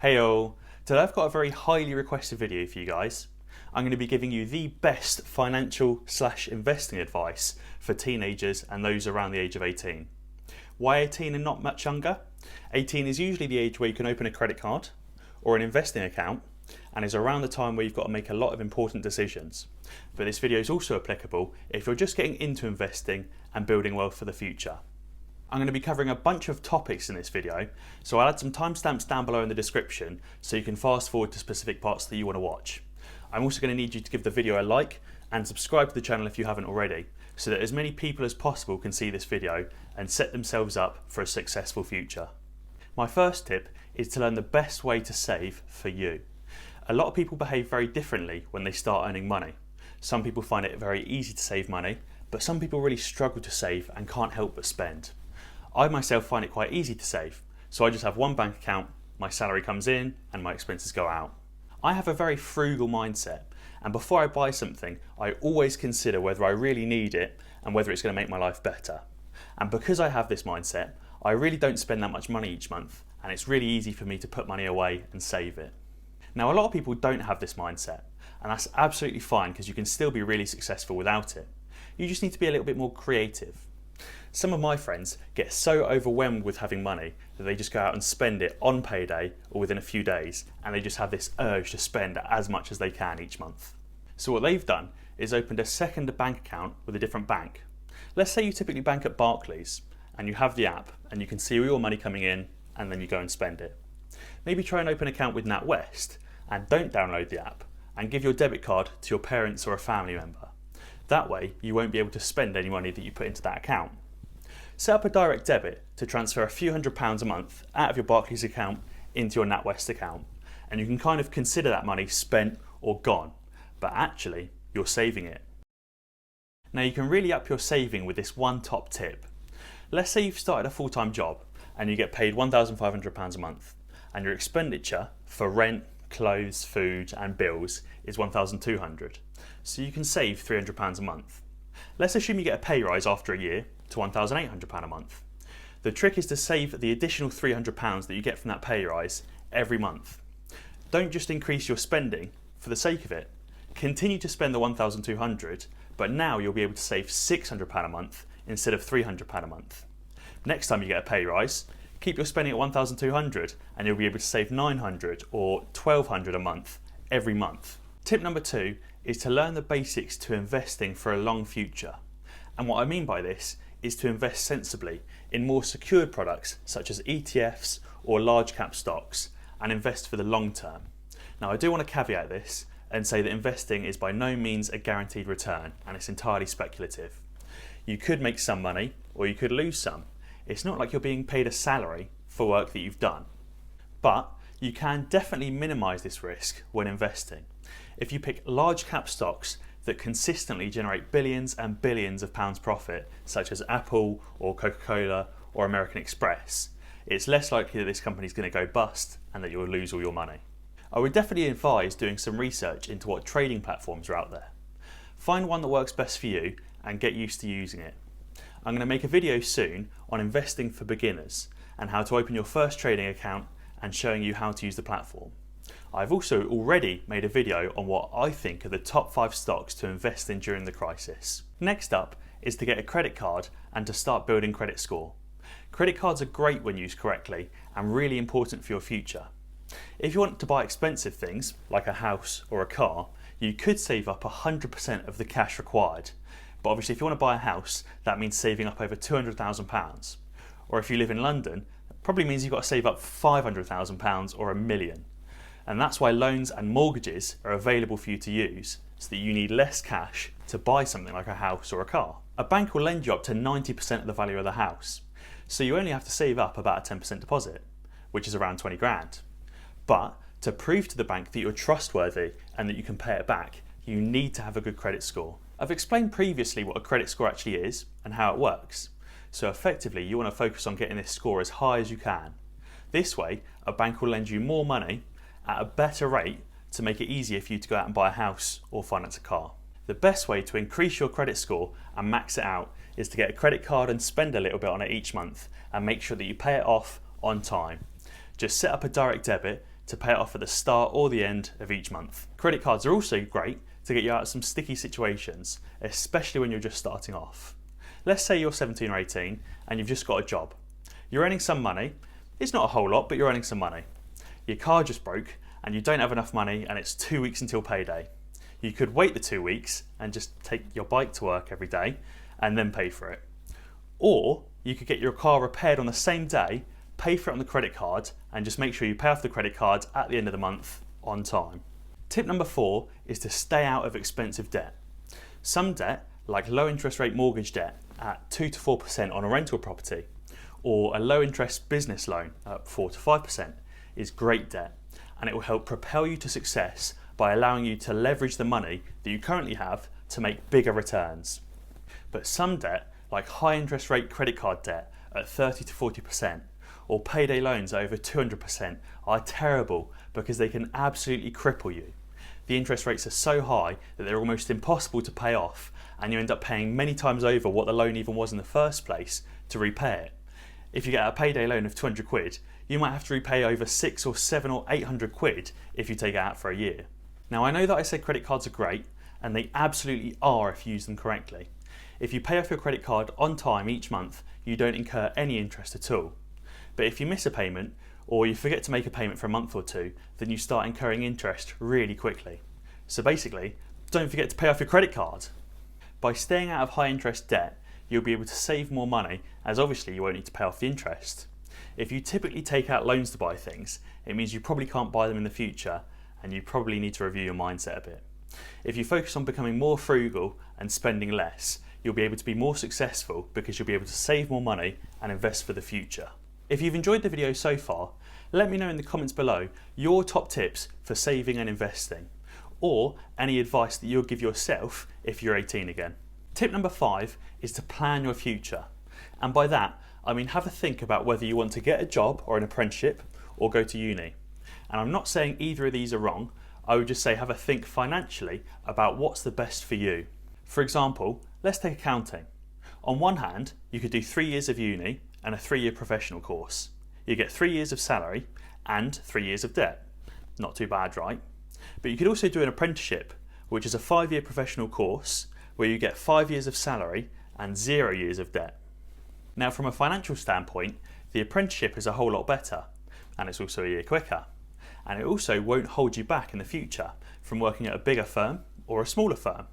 Hey all, today I've got a very highly requested video for you guys. I'm going to be giving you the best financial/investing advice for teenagers and those around the age of 18. Why 18 and not much younger? 18 is usually the age where you can open a credit card or an investing account, and is around the time where you've got to make a lot of important decisions. But this video is also applicable if you're just getting into investing and building wealth for the future. I'm going to be covering a bunch of topics in this video, so I'll add some timestamps down below in the description so you can fast forward to specific parts that you want to watch. I'm also going to need you to give the video a like and subscribe to the channel if you haven't already, so that as many people as possible can see this video and set themselves up for a successful future. My first tip is to learn the best way to save for you. A lot of people behave very differently when they start earning money. Some people find it very easy to save money, but some people really struggle to save and can't help but spend. I myself find it quite easy to save, so I just have one bank account, my salary comes in and my expenses go out. I have a very frugal mindset, and before I buy something, I always consider whether I really need it and whether it's going to make my life better. And because I have this mindset, I really don't spend that much money each month, and it's really easy for me to put money away and save it. Now, a lot of people don't have this mindset, and that's absolutely fine because you can still be really successful without it. You just need to be a little bit more creative. Some of my friends get so overwhelmed with having money that they just go out and spend it on payday or within a few days, and they just have this urge to spend as much as they can each month. So what they've done is opened a second bank account with a different bank. Let's say you typically bank at Barclays and you have the app and you can see all your money coming in and then you go and spend it. Maybe try and open an account with NatWest and don't download the app and give your debit card to your parents or a family member. That way you won't be able to spend any money that you put into that account. Set up a direct debit to transfer a few £100s a month out of your Barclays account into your NatWest account, and you can kind of consider that money spent or gone, but actually you're saving it. Now you can really up your saving with this one top tip. Let's say you've started a full-time job and you get paid £1,500 a month, and your expenditure for rent, clothes, food and bills is £1,200, so you can save £300 a month. Let's assume you get a pay rise after a year to £1,800 a month. The trick is to save the additional £300 that you get from that pay rise every month. Don't just increase your spending for the sake of it. Continue to spend the £1,200, but now you'll be able to save £600 a month instead of £300 a month. Next time you get a pay rise, keep your spending at £1,200 and you'll be able to save £900 or £1,200 a month every month. Tip number 2 is to learn the basics to investing for a long future. And what I mean by this is to invest sensibly in more secured products such as ETFs or large cap stocks, and invest for the long term. Now I do want to caveat this and say that investing is by no means a guaranteed return, and it's entirely speculative. You could make some money or you could lose some. It's not like you're being paid a salary for work that you've done. But you can definitely minimise this risk when investing. If you pick large cap stocks that consistently generate billions and billions of pounds profit, such as Apple or Coca Cola or American Express, it's less likely that this company is going to go bust and that you'll lose all your money. I would definitely advise doing some research into what trading platforms are out there. Find one that works best for you and get used to using it. I'm going to make a video soon on investing for beginners and how to open your first trading account and showing you how to use the platform. I've also already made a video on what I think are the top 5 stocks to invest in during the crisis. Next up is to get a credit card and to start building credit score. Credit cards are great when used correctly and really important for your future. If you want to buy expensive things like a house or a car, you could save up 100% of the cash required. But obviously if you want to buy a house, that means saving up over £200,000. Or if you live in London, that probably means you've got to save up £500,000 or £1 million. And that's why loans and mortgages are available for you to use, so that you need less cash to buy something like a house or a car. A bank will lend you up to 90% of the value of the house, so you only have to save up about a 10% deposit, which is around 20 grand. But to prove to the bank that you're trustworthy and that you can pay it back, you need to have a good credit score. I've explained previously what a credit score actually is and how it works, so effectively you want to focus on getting this score as high as you can. This way, a bank will lend you more money at a better rate to make it easier for you to go out and buy a house or finance a car. The best way to increase your credit score and max it out is to get a credit card and spend a little bit on it each month and make sure that you pay it off on time. Just set up a direct debit to pay it off at the start or the end of each month. Credit cards are also great to get you out of some sticky situations, especially when you're just starting off. Let's say you're 17 or 18 and you've just got a job. You're earning some money. It's not a whole lot, but you're earning some money. Your car just broke and you don't have enough money and it's 2 weeks until payday. You could wait the 2 weeks and just take your bike to work every day and then pay for it. Or you could get your car repaired on the same day, pay for it on the credit card, and just make sure you pay off the credit card at the end of the month on time. Tip number 4 is to stay out of expensive debt. Some debt, like low interest rate mortgage debt at 2 to 4% on a rental property, or a low interest business loan at 4 to 5%, is great debt, and it will help propel you to success by allowing you to leverage the money that you currently have to make bigger returns. But some debt, like high interest rate credit card debt at 30 to 40%, or payday loans over 200%, are terrible because they can absolutely cripple you. The interest rates are so high that they're almost impossible to pay off, and you end up paying many times over what the loan even was in the first place to repay it. If you get a payday loan of 200 quid, you might have to repay over 6 or 7 or 800 quid if you take it out for a year. Now, I know that I said credit cards are great, and they absolutely are if you use them correctly. If you pay off your credit card on time each month, you don't incur any interest at all. But if you miss a payment, or you forget to make a payment for a month or two, then you start incurring interest really quickly. So basically, don't forget to pay off your credit card. By staying out of high interest debt, you'll be able to save more money, as obviously you won't need to pay off the interest. If you typically take out loans to buy things, it means you probably can't buy them in the future, and you probably need to review your mindset a bit. If you focus on becoming more frugal and spending less, you'll be able to be more successful because you'll be able to save more money and invest for the future. If you've enjoyed the video so far, let me know in the comments below your top tips for saving and investing, or any advice that you'll give yourself if you're 18 again. Tip number 5 is to plan your future. And by that, I mean have a think about whether you want to get a job or an apprenticeship or go to uni. And I'm not saying either of these are wrong, I would just say have a think financially about what's the best for you. For example, let's take accounting. On one hand, you could do 3 years of uni and a 3-year professional course. You get 3 years of salary and 3 years of debt. Not too bad, right? But you could also do an apprenticeship, which is a 5-year professional course where you get 5 years of salary and 0 years of debt. Now, from a financial standpoint, the apprenticeship is a whole lot better, and it's also a year quicker. And it also won't hold you back in the future from working at a bigger firm or a smaller firm.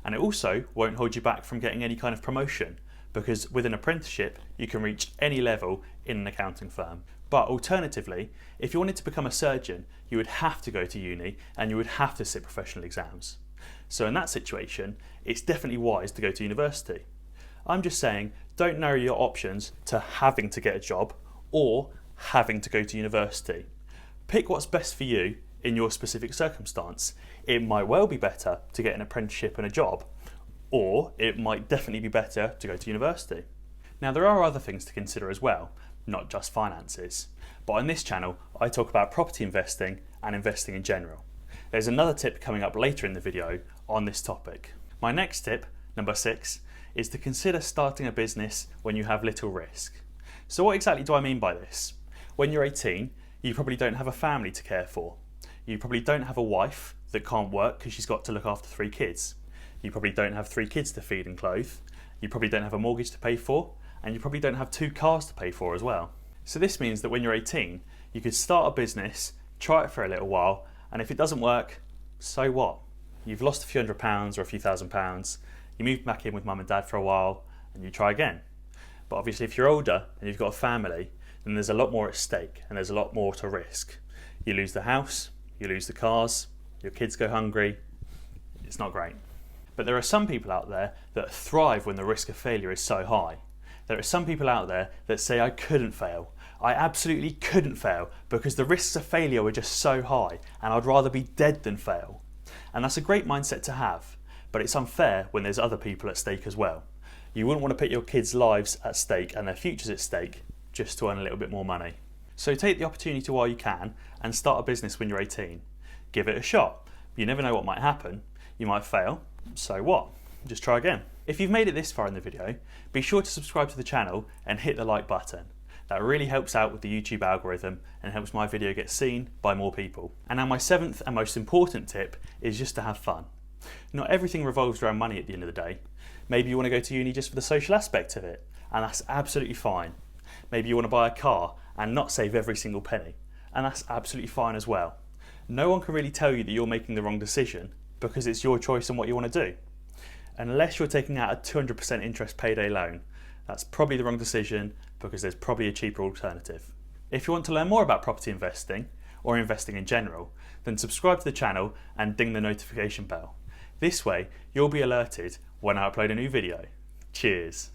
And it also won't hold you back from getting any kind of promotion, because with an apprenticeship you can reach any level in an accounting firm. But alternatively, if you wanted to become a surgeon, you would have to go to uni and you would have to sit professional exams. So in that situation, it's definitely wise to go to university. I'm just saying, don't narrow your options to having to get a job or having to go to university. Pick what's best for you in your specific circumstance. It might well be better to get an apprenticeship and a job, or it might definitely be better to go to university. Now, there are other things to consider as well, not just finances. But on this channel, I talk about property investing and investing in general. There's another tip coming up later in the video on this topic. My next tip, number 6, is to consider starting a business when you have little risk. So what exactly do I mean by this? When you're 18, you probably don't have a family to care for. You probably don't have a wife that can't work because she's got to look after 3 kids. You probably don't have 3 kids to feed and clothe. You probably don't have a mortgage to pay for, and you probably don't have 2 cars to pay for as well. So this means that when you're 18, you could start a business, try it for a little while, and if it doesn't work, so what? You've lost a few £100s or a few £1,000s, you move back in with mum and dad for a while, and you try again. But obviously if you're older and you've got a family, then there's a lot more at stake and there's a lot more to risk. You lose the house, you lose the cars, your kids go hungry. It's not great. But there are some people out there that thrive when the risk of failure is so high. There are some people out there that say, I couldn't fail. I absolutely couldn't fail because the risks of failure were just so high and I'd rather be dead than fail. And that's a great mindset to have, but it's unfair when there's other people at stake as well. You wouldn't want to put your kids' lives at stake and their futures at stake just to earn a little bit more money. So take the opportunity while you can and start a business when you're 18. Give it a shot. You never know what might happen. You might fail. So what? Just try again. If you've made it this far in the video, be sure to subscribe to the channel and hit the like button. That really helps out with the YouTube algorithm and helps my video get seen by more people. And now my seventh and most important tip is just to have fun. Not everything revolves around money at the end of the day. Maybe you want to go to uni just for the social aspect of it, and that's absolutely fine. Maybe you want to buy a car and not save every single penny, and that's absolutely fine as well. No one can really tell you that you're making the wrong decision because it's your choice on what you want to do. Unless you're taking out a 200% interest payday loan, that's probably the wrong decision because there's probably a cheaper alternative. If you want to learn more about property investing or investing in general, then subscribe to the channel and ding the notification bell. This way, you'll be alerted when I upload a new video. Cheers.